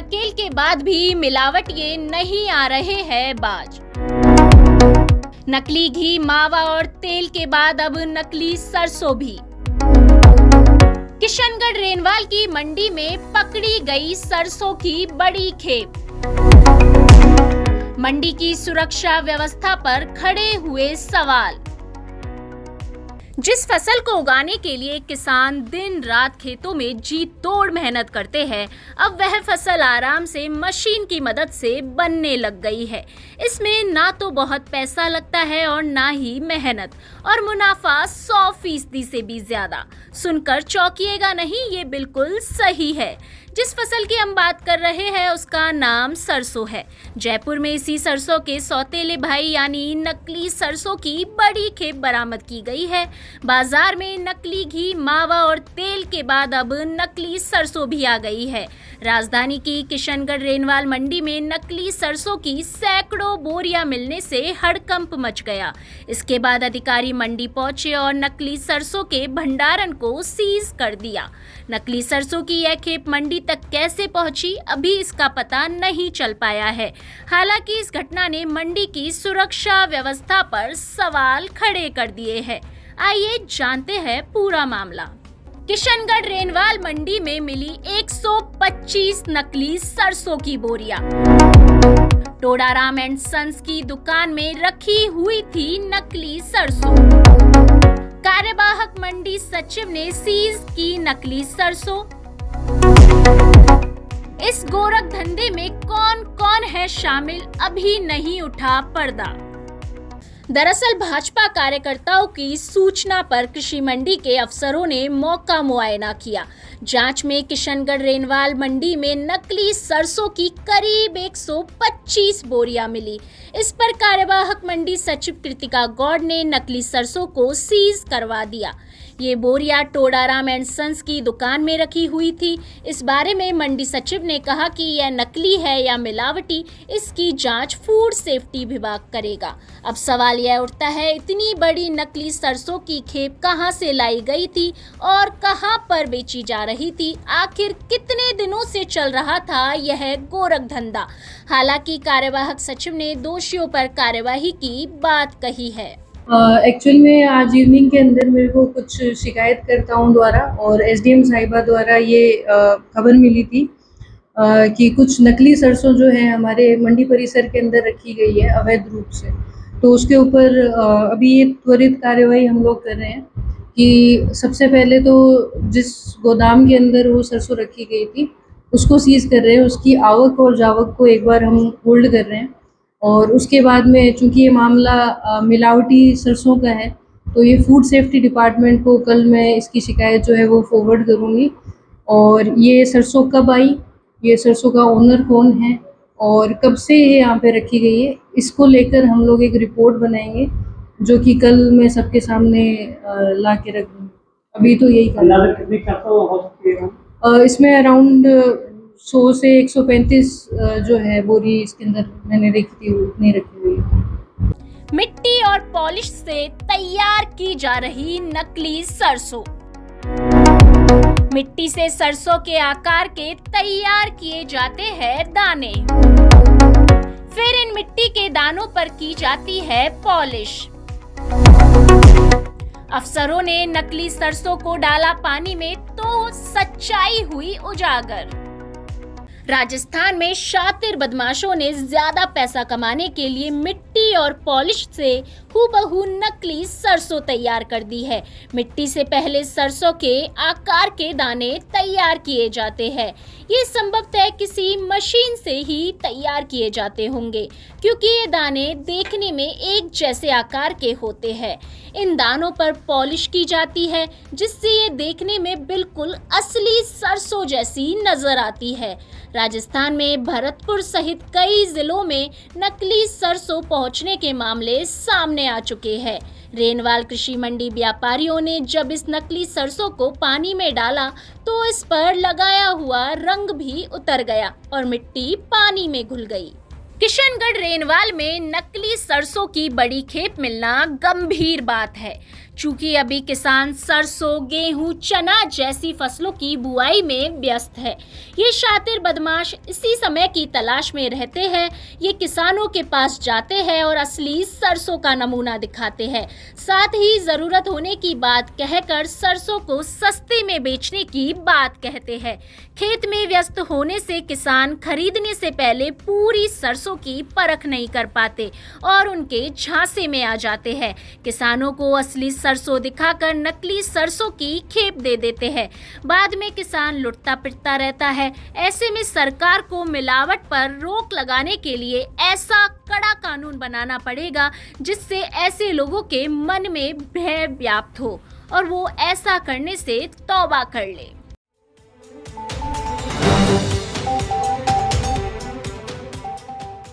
नकेल के बाद भी मिलावटिए नहीं आ रहे हैं बाज। नकली घी, मावा और तेल के बाद अब नकली सरसों भी। किशनगढ़ रेनवाल की मंडी में पकड़ी गई सरसों की बड़ी खेप। मंडी की सुरक्षा व्यवस्था पर खड़े हुए सवाल। जिस फसल को उगाने के लिए किसान दिन रात खेतों में जी तोड़ मेहनत करते हैं, अब वह फसल आराम से मशीन की मदद से बनने लग गई है। इसमें ना तो बहुत पैसा लगता है और ना ही मेहनत, और मुनाफा 100% से भी ज्यादा। सुनकर चौंकिएगा नहीं, ये बिल्कुल सही है। जिस फसल की हम बात कर रहे हैं उसका नाम सरसों है। जयपुर में इसी सरसों के सौतेले भाई यानी नकली सरसों की बड़ी खेप बरामद की गई है। बाजार में नकली घी, मावा और तेल के बाद अब नकली सरसों भी आ गई है। राजधानी की किशनगढ़ रेनवाल मंडी में नकली सरसों की सैकड़ों बोरियां मिलने से हड़कंप मच गया। इसके बाद अधिकारी मंडी पहुंचे और नकली सरसों के भंडारण को सीज कर दिया। नकली सरसों की यह खेप मंडी तक कैसे पहुंची, अभी इसका पता नहीं चल पाया है। हालांकि इस घटना ने मंडी की सुरक्षा व्यवस्था पर सवाल खड़े कर दिए हैं। आइए जानते हैं पूरा मामला। किशनगढ़ रेनवाल मंडी में मिली 125 नकली सरसों की बोरियां। टोडाराम एंड सन्स की दुकान में रखी हुई थी नकली सरसों। कार्यवाहक मंडी सचिव ने सीज की नकली सरसों। इस गोरख धंधे में कौन कौन है शामिल, अभी नहीं उठा पर्दा। दरअसल भाजपा कार्यकर्ताओं की सूचना पर कृषि मंडी के अफसरों ने मौका मुआयना किया। जांच में किशनगढ़ रेनवाल मंडी में नकली सरसों की करीब 125 बोरियां मिली। इस पर कार्यवाहक मंडी सचिव कृतिका गौड़ ने नकली सरसों को सीज करवा दिया। ये बोरियां टोडाराम एंड सन्स की दुकान में रखी हुई थी। इस बारे में मंडी सचिव ने कहा कि यह नकली है या मिलावटी, इसकी जांच फूड सेफ्टी विभाग करेगा। अब सवाल यह उठता है, इतनी बड़ी नकली सरसों की खेप कहां से लाई गई थी और कहां पर बेची जा रही थी? आखिर कितने दिनों से चल रहा था यह गोरख धंधा? हालांकि कार्यवाहक सचिव ने दोषियों पर कार्यवाही की बात कही है। एक्चुअल में आज इवनिंग के अंदर मेरे को कुछ शिकायतकर्ताओं द्वारा और एसडीएम साहिबा द्वारा ये खबर मिली थी कि कुछ नकली सरसों जो है हमारे मंडी परिसर के अंदर रखी गई है अवैध रूप से। तो उसके ऊपर अभी ये त्वरित कार्यवाही हम लोग कर रहे हैं कि सबसे पहले तो जिस गोदाम के अंदर वो सरसों रखी गई थी उसको सीज कर रहे हैं, उसकी आवक और जावक को एक बार हम होल्ड कर रहे हैं। और उसके बाद में चूंकि ये मामला मिलावटी सरसों का है तो ये फूड सेफ्टी डिपार्टमेंट को कल मैं इसकी शिकायत जो है वो फॉरवर्ड करूँगी। और ये सरसों कब आई, ये सरसों का ओनर कौन है और कब से ये यहाँ पे रखी गई है, इसको लेकर हम लोग एक रिपोर्ट बनाएंगे जो कि कल मैं सबके सामने ला के रख दूँ। अभी तो यही इसमें अराउंड 100 से 135 जो है बोरी इसके अंदर मैंने रखी थी, उतनी रखी हुई है। मिट्टी और पॉलिश से तैयार की जा रही नकली सरसों। मिट्टी से सरसों के आकार के तैयार किए जाते हैं दाने। फिर इन मिट्टी के दानों पर की जाती है पॉलिश। अफसरों ने नकली सरसों को डाला पानी में तो सच्चाई हुई उजागर। राजस्थान में शातिर बदमाशों ने ज्यादा पैसा कमाने के लिए मिट्टी और पॉलिश से हूबहू नकली सरसों तैयार कर दी है। मिट्टी से पहले सरसों के आकार के दाने तैयार किए जाते हैं। ये संभवतः किसी मशीन से ही तैयार किए जाते होंगे क्योंकि ये दाने देखने में एक जैसे आकार के होते हैं। इन दानों पर पॉलिश की जाती है जिससे ये देखने में बिल्कुल असली सरसों जैसी नजर आती है। राजस्थान में भरतपुर सहित कई जिलों में नकली सरसों पहुंचने के मामले सामने आ चुके हैं। रेनवाल कृषि मंडी व्यापारियों ने जब इस नकली सरसों को पानी में डाला तो इस पर लगाया हुआ रंग भी उतर गया और मिट्टी पानी में घुल गई। किशनगढ़ रेनवाल में नकली सरसों की बड़ी खेप मिलना गंभीर बात है। चूंकि अभी किसान सरसों, गेहूं, चना जैसी फसलों की बुआई में व्यस्त है। ये शातिर बदमाश इसी समय की तलाश में रहते हैं। ये किसानों के पास जाते हैं और असली सरसों का नमूना दिखाते हैं। साथ ही जरूरत होने की बात कहकर सरसों को सस्ते में बेचने की बात कहते हैं। खेत में व्यस्त होने से किसान खरीदने से पहले पूरी सरसों की परख नहीं कर पाते और उनके झांसे में आ जाते हैं। किसानों को असली सरसों दिखाकर नकली सरसों की खेप दे देते हैं। बाद में किसान लुटता पिटता रहता है। ऐसे में सरकार को मिलावट पर रोक लगाने के लिए ऐसा कड़ा कानून बनाना पड़ेगा जिससे ऐसे लोगों के मन में भय व्याप्त हो और वो ऐसा करने से तौबा कर ले।